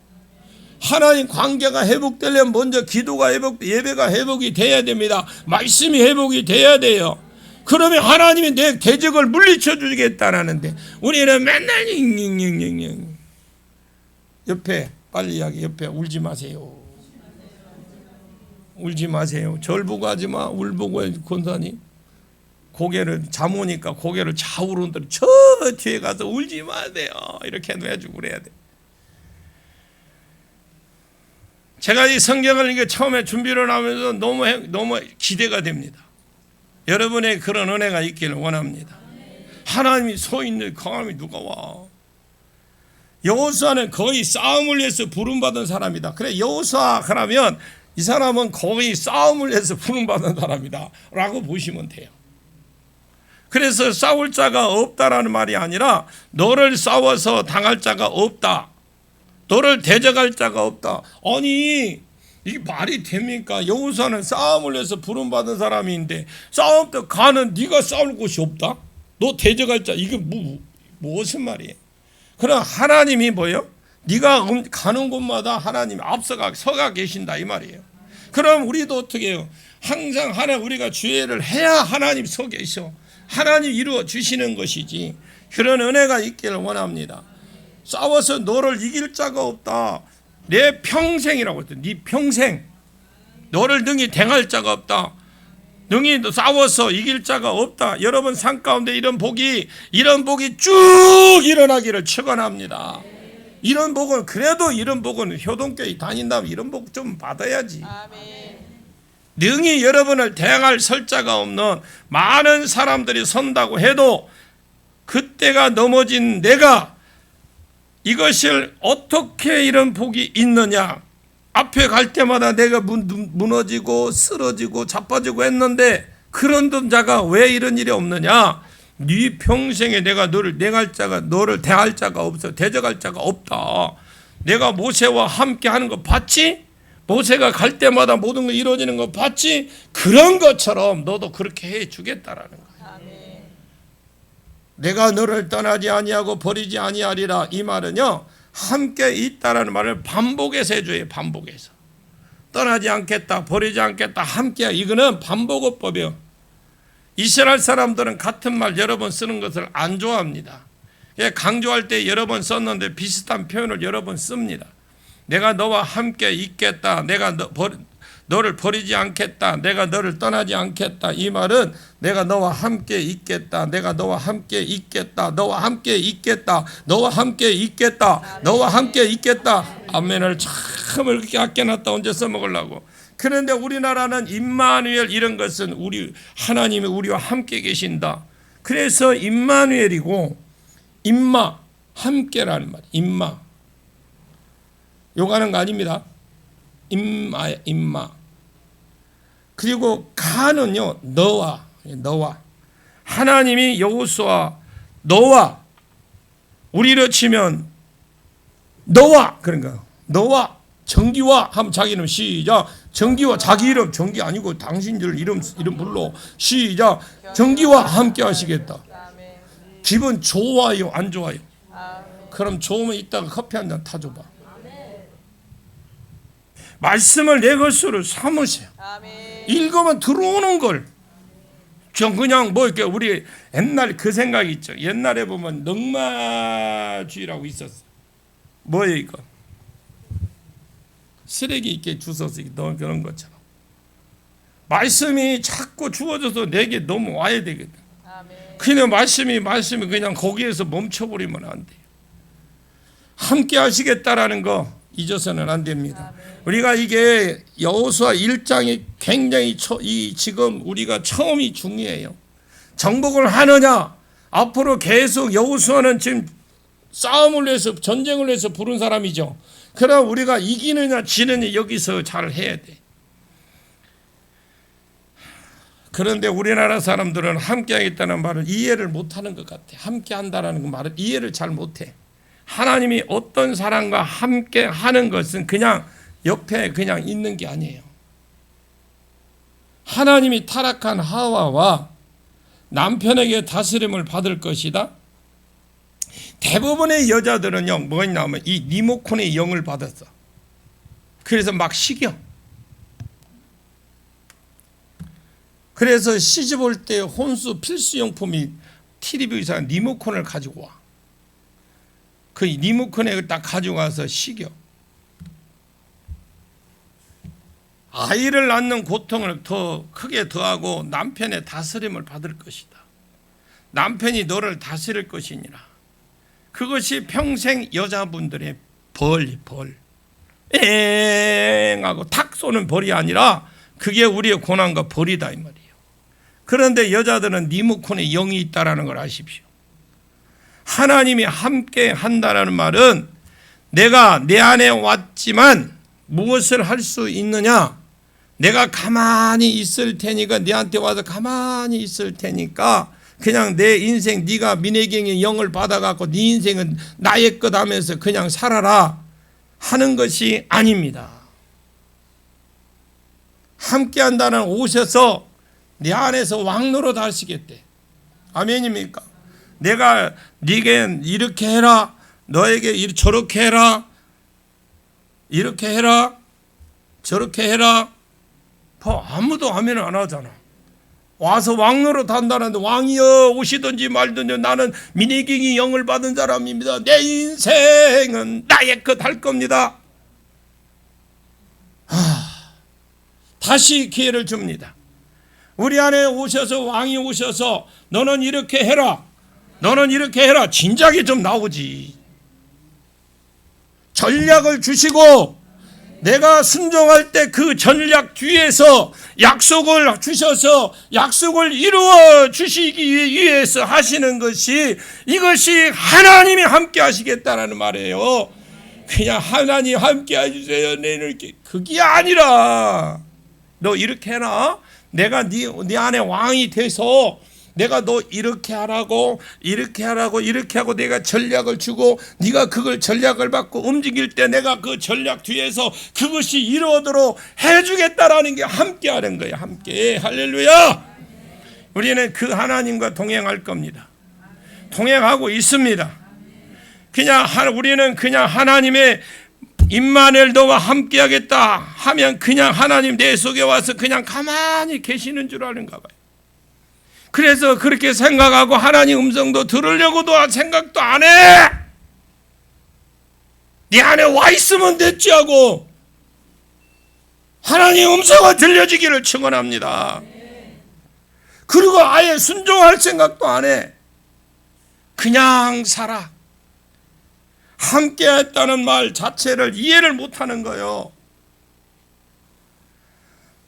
하나님 관계가 회복되려면 먼저 기도가 예배가 회복이 돼야 됩니다. 말씀이 회복이 돼야 돼요. 그러면 하나님이 내 대적을 물리쳐 주겠다라는데 우리는 맨날 옆에 빨리 이야기. 옆에 울지 마세요. 울지 마세요. 절 보고 하지 마. 울 보고 해. 권사님 고개를 잠 오니까 고개를 좌우로 흔들어. 저 뒤에 가서 울지 마세요. 이렇게 해주고 그래야 돼. 제가 이 성경을 이게 처음에 준비를 하면서 너무 기대가 됩니다. 여러분의 그런 은혜가 있기를 원합니다. 하나님이 서 있는 강함이 누가 와? 여호수아는 거의 싸움을 위해서 부름받은 사람이다. 그래, 여호수아 그러면 이 사람은 거의 싸움을 위해서 부름받은 사람이다 라고 보시면 돼요. 그래서 싸울 자가 없다라는 말이 아니라 너를 싸워서 당할 자가 없다. 너를 대적할 자가 없다. 아니 이게 말이 됩니까? 여호수아는 싸움을 위해서 부름받은 사람인데 싸움 때 가는 네가 싸울 곳이 없다? 너 대적할 자. 이게 무슨 말이에요? 그럼 하나님이 뭐예요? 네가 가는 곳마다 하나님이 서가 계신다 이 말이에요. 그럼 우리도 어떻게 해요? 항상 우리가 주의를 해야 하나님 서 계셔. 하나님 이루어 주시는 것이지. 그런 은혜가 있기를 원합니다. 싸워서 너를 이길 자가 없다. 내 평생이라고 했더니 네 평생 너를 능히 대할 자가 없다. 능히 싸워서 이길 자가 없다. 여러분 삶 가운데 이런 복이 쭉 일어나기를 축원합니다. 이런 복은 효동교회 다닌다면 이런 복 좀 받아야지. 아멘. 능히 여러분을 대항할 설자가 없는 많은 사람들이 선다고 해도 그때가 넘어진 내가 이것을 어떻게 이런 복이 있느냐. 앞에 갈 때마다 내가 무너지고 쓰러지고 자빠지고 했는데 그런 자가 왜 이런 일이 없느냐. 네 평생에 내가 너를 대할 자가 없어. 대적할 자가 없다. 내가 모세와 함께 하는 거 봤지? 모세가 갈 때마다 모든 거 이루어지는 거 봤지? 그런 것처럼 너도 그렇게 해 주겠다라는 거야. 아멘. 내가 너를 떠나지 아니하고 버리지 아니하리라. 이 말은요, 함께 있다라는 말을 반복해서 해줘요. 반복해서. 떠나지 않겠다, 버리지 않겠다, 함께. 이거는 반복어법이에요. 이스라엘 사람들은 같은 말 여러 번 쓰는 것을 안 좋아합니다. 강조할 때 여러 번 썼는데 비슷한 표현을 여러 번 씁니다. 내가 너와 함께 있겠다, 내가 너를 버리지 않겠다, 내가 너를 떠나지 않겠다. 이 말은 내가 너와 함께 있겠다, 내가 너와 함께 있겠다, 너와 함께 있겠다, 너와 함께 있겠다, 너와 함께 있겠다. 아멘을 참 이렇게 아껴놨다 언제 써먹으려고. 그런데 우리나라는 임마누엘 이런 것은 우리 하나님이 우리와 함께 계신다. 그래서 임마누엘이고 임마 함께라는 말. 임마 요가는 거 아닙니다. 임마. 그리고 가는요 너와 하나님이 여호수아 너와 우리로 치면 너와 그런가 너와 정기와 하면 자기 이름 시작. 정기와 자기 이름 정기 아니고 당신들 이름 불러 시작. 정기와 함께 하시겠다. 기분 좋아요 안 좋아요? 그럼 좋으면 이따가 커피 한 잔 타줘봐. 말씀을 내 것으로 삼으세요. 읽으면 들어오는 걸. 전 그냥 뭐 이렇게 우리 옛날 그 생각이 있죠. 옛날에 보면 넝마주의라고 있었어. 뭐예요 이거? 쓰레기 있게 주워서 넣은 그런 것처럼 말씀이 자꾸 주어져서 내게 넘어와야 되거든. 그냥 말씀이 그냥 거기에서 멈춰버리면 안 돼요. 함께 하시겠다라는 거 잊어서는 안 됩니다. 우리가 이게 여호수아 1장이 굉장히 지금 우리가 처음이 중요해요. 정복을 하느냐 앞으로 계속 여호수아는 지금 싸움을 해서 전쟁을 해서 부른 사람이죠. 그럼 우리가 이기느냐 지느냐 여기서 잘 해야 돼. 그런데 우리나라 사람들은 함께 하겠다는 말을 이해를 못하는 것 같아. 함께 한다는 말을 이해를 잘 못해. 하나님이 어떤 사람과 함께 하는 것은 그냥 옆에 그냥 있는 게 아니에요. 하나님이 타락한 하와와 남편에게 다스림을 받을 것이다. 대부분의 여자들은요 뭐냐면 이 리모컨의 영을 받았어. 그래서 막 시겨. 그래서 시집 올 때 혼수 필수용품이 TV에서 리모컨을 가지고 와. 그 리모컨에 딱 가지고 와서 시겨. 아이를 낳는 고통을 더 크게 더하고 남편의 다스림을 받을 것이다. 남편이 너를 다스릴 것이니라. 그것이 평생 여자분들의 벌. 엥 하고 탁 쏘는 벌이 아니라 그게 우리의 고난과 벌이다 이 말이에요. 그런데 여자들은 리모컨에 영이 있다라는 걸 아십시오. 하나님이 함께 한다라는 말은 내가 내 안에 왔지만 무엇을 할 수 있느냐? 내가 가만히 있을 테니까 네한테 와서 가만히 있을 테니까 그냥 내 인생 네가 민혜경의 영을 받아갖고 네 인생은 나의 것 하면서 그냥 살아라 하는 것이 아닙니다. 함께 한다는 오셔서 내 안에서 왕노릇 하시겠대. 아멘입니까? 내가 네게 이렇게 해라, 너에게 저렇게 해라, 이렇게 해라, 저렇게 해라. 아무도 아멘 안 하잖아. 와서 왕노릇 한다는데 왕이여 오시든지 말든지 나는 민혜경이 영을 받은 사람입니다. 내 인생은 나의 것 할 겁니다. 다시 기회를 줍니다. 우리 안에 오셔서 왕이 오셔서 너는 이렇게 해라, 너는 이렇게 해라. 진작에 좀 나오지. 전략을 주시고 내가 순종할 때 그 전략 뒤에서 약속을 주셔서 약속을 이루어 주시기 위해서 하시는 것이 이것이 하나님이 함께 하시겠다는 말이에요. 그냥 하나님 함께 해주세요. 이렇게 그게 아니라 너 이렇게 해라. 내가 네 안에 왕이 돼서 내가 너 이렇게 하라고 이렇게 하라고 이렇게 하고 내가 전략을 주고 네가 그걸 전략을 받고 움직일 때 내가 그 전략 뒤에서 그것이 이루어도록 해주겠다라는 게 함께하는 거예요. 함께. 할렐루야. 우리는 그 하나님과 동행할 겁니다. 동행하고 있습니다. 우리는 그냥 하나님의 임마누엘 너와 함께하겠다 하면 그냥 하나님 내 속에 와서 그냥 가만히 계시는 줄 아는가 봐요. 그래서 그렇게 생각하고 하나님 음성도 들으려고도 생각도 안 해. 네 안에 와 있으면 됐지 하고 하나님 음성을 들려주기를 축원합니다. 그리고 아예 순종할 생각도 안 해. 그냥 살아. 함께 했다는 말 자체를 이해를 못하는 거예요.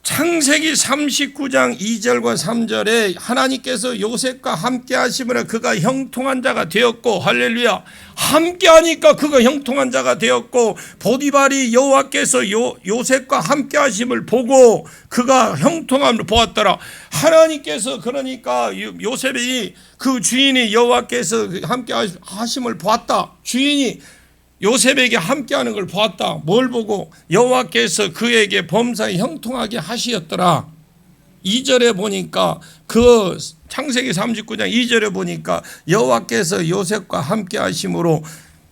창세기 39장 2절과 3절에 하나님께서 요셉과 함께 하심으로 그가 형통한 자가 되었고, 할렐루야, 함께 하니까 그가 형통한 자가 되었고, 보디발이 여호와께서 요셉과 함께 하심을 보고 그가 형통함을 보았더라. 하나님께서 그러니까 요셉이 그 주인이 여호와께서 함께 하심을 보았다. 주인이 요셉에게 함께하는 걸 보았다. 뭘 보고? 여호와께서 그에게 범사에 형통하게 하시었더라. 2절에 보니까 그 창세기 39장 2절에 보니까 여호와께서 요셉과 함께 하심으로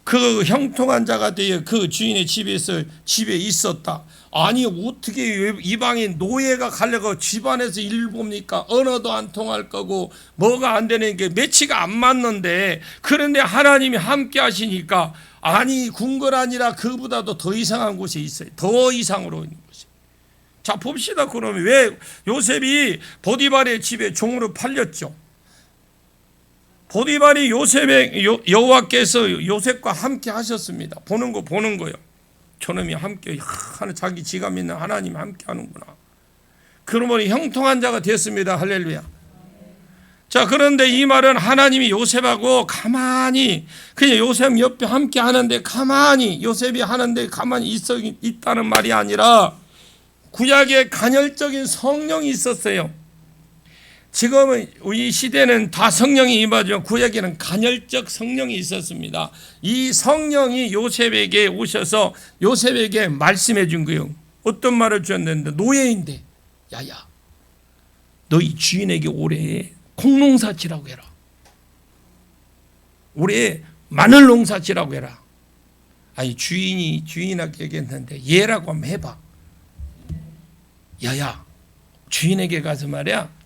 그 형통한 자가 되어 그 주인의 집에 있었다. 아니 어떻게 이방인 노예가 가려고 집안에서 일 봅니까? 언어도 안 통할 거고 뭐가 안 되는 게 매치가 안 맞는데, 그런데 하나님이 함께 하시니까 아니 궁궐 아니라 그보다도 더 이상한 곳에 있어요. 더 이상으로 있는 곳이. 자 봅시다. 그러면 왜 요셉이 보디발의 집에 종으로 팔렸죠? 보디발이 여호와께서 요셉과 함께 하셨습니다. 보는 거예요. 저놈이 함께 하는, 자기 지가 믿는 하나님이 함께 하는구나. 그러므로 형통한 자가 됐습니다. 할렐루야. 자, 그런데 이 말은 하나님이 요셉하고 가만히 그냥 요셉 옆에 함께 하는데 가만히 요셉이 하는데 가만히 있다는 말이 아니라 구약에 간헐적인 성령이 있었어요. 지금은 이 시대는 다 성령이 임하지만 구약에는 간헐적 성령이 있었습니다. 이 성령이 요셉에게 오셔서 요셉에게 말씀해 준 거예요. 어떤 말을 주었는데, 노예인데 야야 너희 주인에게 올해 콩농사 지라고 해라. 올해 마늘 농사 지라고 해라. 아니 주인한테 얘기했는데 얘라고 한번 해봐. 야야 주인에게 가서 말이야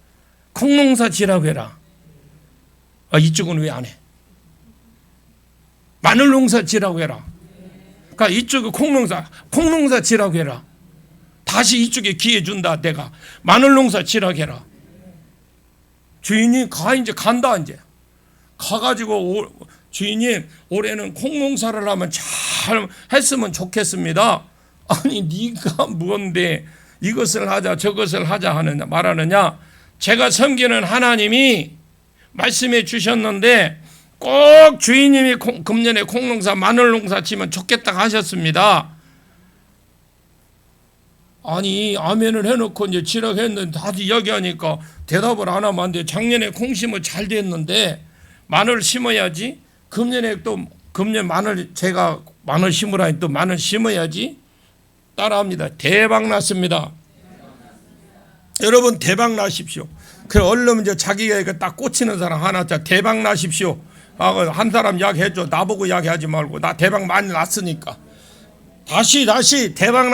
콩농사 지라고 해라. 이쪽은 왜 안 해? 마늘 농사 지라고 해라. 그러니까 이쪽은 콩농사 지라고 해라. 다시 이쪽에 기회 준다. 내가 마늘 농사 지라고 해라. 주인이 이제 간다. 이제 가가지고 주인이 올해는 콩농사를 하면 잘 했으면 좋겠습니다. 아니 네가 뭔데 이것을 하자 저것을 하자 말하느냐? 제가 섬기는 하나님이 말씀해 주셨는데 꼭 주인님이 금년에 콩농사 마늘 농사 치면 좋겠다 하셨습니다. 아니 아멘을 해놓고 이제 지라고 했는데 다들 이야기하니까 대답을 안 하면 안 돼. 작년에 콩 심어 잘 됐는데 마늘 심어야지. 금년 마늘 제가 마늘 심으라니 또 마늘 심어야지. 따라합니다. 대박 났습니다. 여러분 대박 나십시오. 그래 얼른 이제 자기가 딱 꽂히는 사람 하나 자 대박 나십시오. 한 사람 이야기해줘. 나보고 이야기하지 말고. 나 대박 많이 났으니까. 다시 대박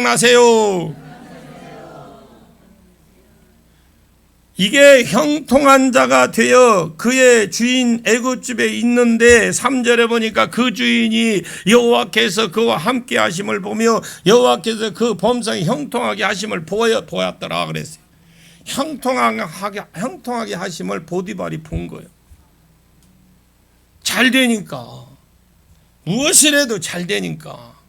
나세요. 이게 형통한 자가 되어 그의 주인 애굽집에 있는데 3절에 보니까 그 주인이 여호와께서 그와 함께 하심을 보며 여호와께서 그 범사에 형통하게 하심을 보았더라 그랬어요. 형통하게 하심을 보디발이 본 거예요. 잘 되니까. 무엇을 해도 잘 되니까.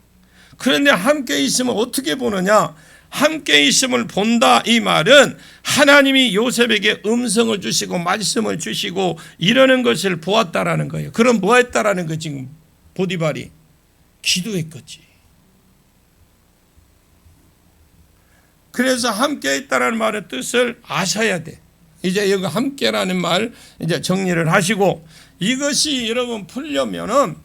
그런데 함께 있으면 어떻게 보느냐? 함께 있음을 본다 이 말은 하나님이 요셉에게 음성을 주시고 말씀을 주시고 이러는 것을 보았다라는 거예요. 그럼 뭐 했다라는 거 지금 보디발이? 기도했겠지. 그래서 함께 있다라는 말의 뜻을 아셔야 돼. 이제 여기 함께라는 말 이제 정리를 하시고, 이것이 여러분 풀려면은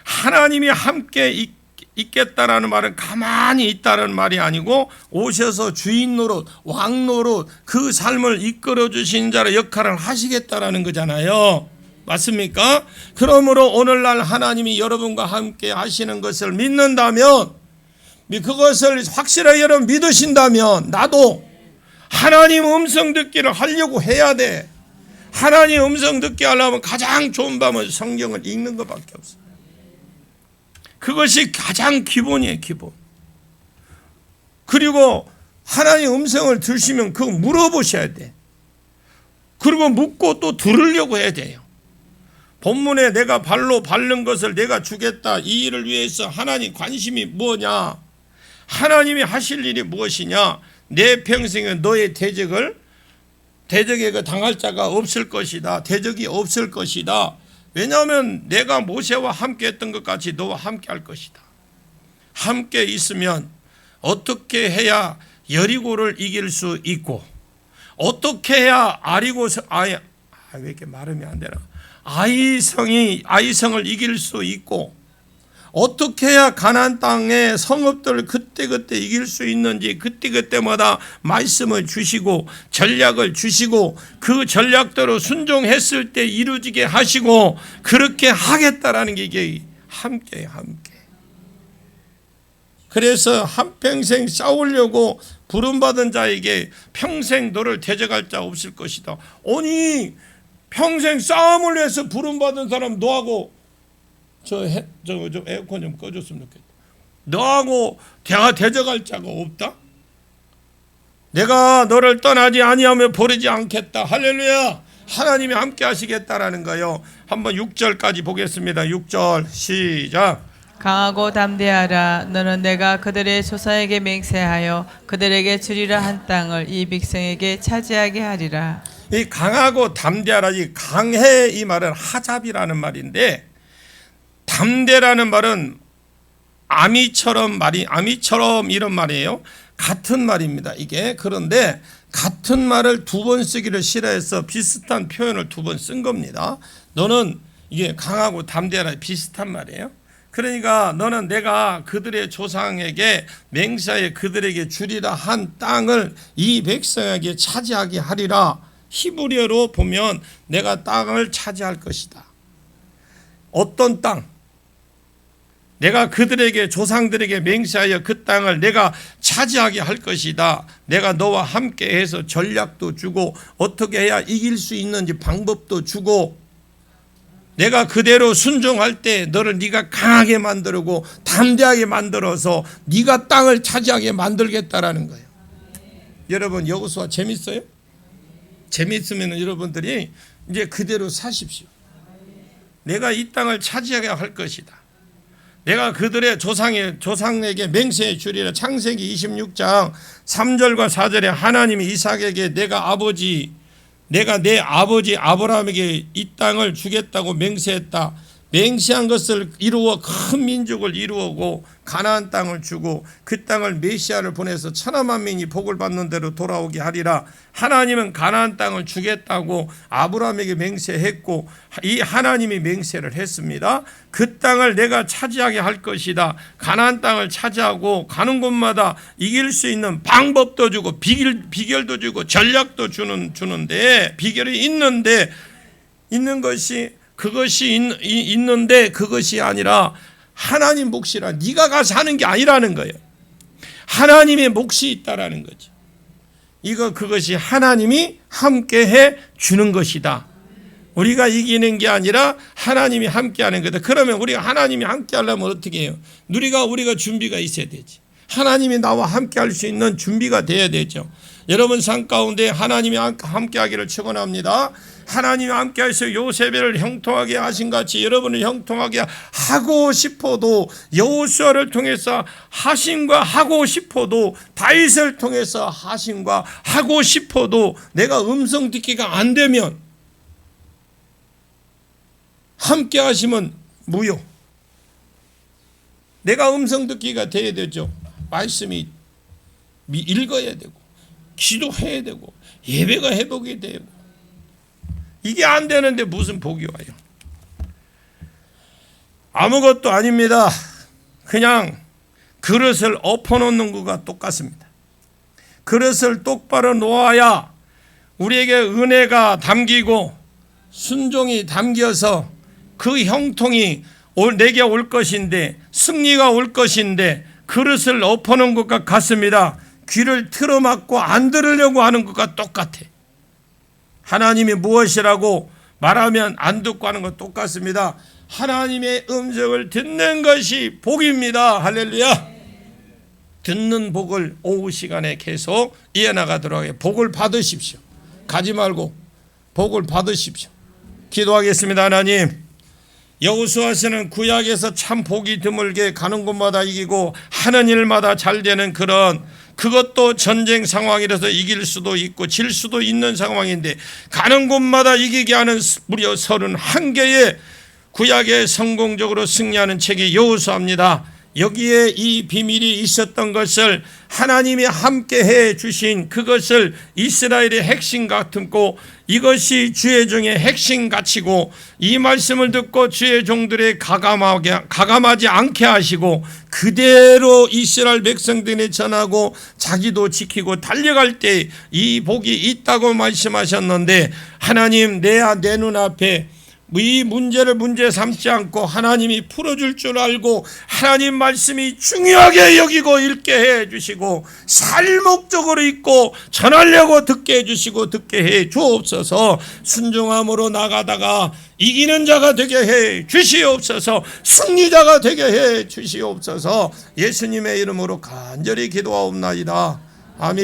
하나님이 함께 있겠다라는 말은 가만히 있다는 말이 아니고 오셔서 주인 노릇, 왕 노릇, 그 삶을 이끌어 주신 자의 역할을 하시겠다라는 거잖아요. 맞습니까? 그러므로 오늘날 하나님이 여러분과 함께 하시는 것을 믿는다면, 그것을 확실하게 여러분 믿으신다면, 나도 하나님 음성 듣기를 하려고 해야 돼. 하나님 음성 듣게 하려면 가장 좋은 방법은 성경을 읽는 것밖에 없어요. 그것이 가장 기본이에요, 기본. 그리고 하나님 음성을 들으시면 그거 물어보셔야 돼. 그리고 묻고 또 들으려고 해야 돼요. 본문에 내가 발로 밟는 것을 내가 주겠다, 이 일을 위해서 하나님 관심이 뭐냐, 하나님이 하실 일이 무엇이냐, 내 평생에 너의 대적에 당할 자가 없을 것이다, 대적이 없을 것이다. 왜냐하면 내가 모세와 함께 했던 것 같이 너와 함께 할 것이다. 함께 있으면 어떻게 해야 여리고를 이길 수 있고, 어떻게 해야 왜 이렇게 말하면 안 되나, 아이성을 이길 수 있고, 어떻게 해야 가나안 땅의 성읍들을 그때그때 이길 수 있는지 그때그때마다 말씀을 주시고 전략을 주시고 그 전략대로 순종했을 때 이루어지게 하시고, 그렇게 하겠다라는 게 이게 함께예요, 함께. 그래서 한평생 싸우려고 부름받은 자에게 평생 너를 대적할 자 없을 것이다. 아니, 평생 싸움을 해서 부름받은 사람 너하고 저 에어컨 좀 꺼줬으면 좋겠다. 너하고 대적할 자가 없다? 내가 너를 떠나지 아니하며 버리지 않겠다. 할렐루야. 하나님이 함께 하시겠다라는 거요. 한번 6절까지 보겠습니다. 6절 시작. 강하고 담대하라. 너는 내가 그들의 조상에게 맹세하여 그들에게 주리라 한 땅을 이 백성에게 차지하게 하리라. 이 강하고 담대하라, 이 강해, 이 말은 하잡이라는 말인데, 담대라는 말은 아미처럼 이런 말이에요. 같은 말입니다, 이게. 그런데 같은 말을 두 번 쓰기를 싫어해서 비슷한 표현을 두 번 쓴 겁니다. 너는, 이게 강하고 담대하라 비슷한 말이에요. 그러니까 너는 내가 그들의 조상에게 맹세하여 그들에게 주리라 한 땅을 이 백성에게 차지하게 하리라. 히브리어로 보면 내가 땅을 차지할 것이다. 어떤 땅? 내가 그들에게, 조상들에게 맹세하여 그 땅을 내가 차지하게 할 것이다. 내가 너와 함께 해서 전략도 주고 어떻게 해야 이길 수 있는지 방법도 주고, 내가 그대로 순종할 때 너를 네가 강하게 만들고 담대하게 만들어서 네가 땅을 차지하게 만들겠다라는 거예요. 여러분, 여호수아 재밌어요? 재밌으면 여러분들이 이제 그대로 사십시오. 내가 이 땅을 차지하게 할 것이다. 내가 그들의 조상에게 맹세해 주리라. 창세기 26장 3절과 4절에 하나님이 이삭에게 내가 내 아버지 아브라함에게 이 땅을 주겠다고 맹세했다. 맹세한 것을 이루어 큰 민족을 이루고 가나안 땅을 주고 그 땅을 메시아를 보내서 천하만민이 복을 받는 대로 돌아오게 하리라. 하나님은 가나안 땅을 주겠다고 아브라함에게 맹세했고 이 하나님이 맹세를 했습니다. 그 땅을 내가 차지하게 할 것이다. 가나안 땅을 차지하고 가는 곳마다 이길 수 있는 방법도 주고 비결도 주고 전략도 주는데, 비결이 있는데 그것이 아니라 하나님 몫이라. 네가 가서 하는 게 아니라는 거예요. 하나님의 몫이 있다라는 거죠. 그것이 하나님이 함께 해 주는 것이다. 우리가 이기는 게 아니라 하나님이 함께 하는 거다. 그러면 우리가 하나님이 함께 하려면 어떻게 해요? 우리가 준비가 있어야 되지. 하나님이 나와 함께 할 수 있는 준비가 돼야 되죠. 여러분 삶 가운데 하나님이 함께 하기를 축원합니다. 하나님이 함께 하셔서 요셉을 형통하게 하신 같이 여러분을 형통하게 하고 싶어도, 여호수아를 통해서 하심과 하고 싶어도, 다윗을 통해서 하심과 하고 싶어도 내가 음성 듣기가 안 되면 함께 하시면 무효. 내가 음성 듣기가 돼야 되죠. 말씀이 읽어야 되고 기도해야 되고 예배가 회복이 되고 이게 안 되는데 무슨 복이 와요? 아무것도 아닙니다. 그냥 그릇을 엎어놓는 것과 똑같습니다. 그릇을 똑바로 놓아야 우리에게 은혜가 담기고 순종이 담겨서 그 형통이 내게 올 것인데 승리가 올 것인데 그릇을 엎어놓은 것과 같습니다. 귀를 틀어막고 안 들으려고 하는 것과 똑같아. 하나님이 무엇이라고 말하면 안 듣고 하는 것 똑같습니다. 하나님의 음성을 듣는 것이 복입니다. 할렐루야. 듣는 복을 오후 시간에 계속 이어나가도록 해요. 복을 받으십시오. 가지 말고 복을 받으십시오. 기도하겠습니다. 하나님, 여호수아서는 구약에서 참 복이 드물게 가는 곳마다 이기고 하는 일마다 잘 되는 그것도 전쟁 상황이라서 이길 수도 있고 질 수도 있는 상황인데 가는 곳마다 이기게 하는 무려 31개의 구약에 성공적으로 승리하는 책이 여호수아입니다. 여기에 이 비밀이 있었던 것을 하나님이 함께 해 주신 그것을 이스라엘의 핵심 같고 이것이 주의 종의 핵심 가치고 이 말씀을 듣고 주의 종들의 가감하지 않게 하시고 그대로 이스라엘 백성들에 전하고 자기도 지키고 달려갈 때 이 복이 있다고 말씀하셨는데 하나님 내 눈앞에 이 문제를 문제 삼지 않고 하나님이 풀어줄 줄 알고 하나님 말씀이 중요하게 여기고 읽게 해 주시고 살목적으로 읽고 전하려고 듣게 해 주시고 듣게 해 주옵소서. 순종함으로 나가다가 이기는 자가 되게 해 주시옵소서. 승리자가 되게 해 주시옵소서. 예수님의 이름으로 간절히 기도하옵나이다. 아멘.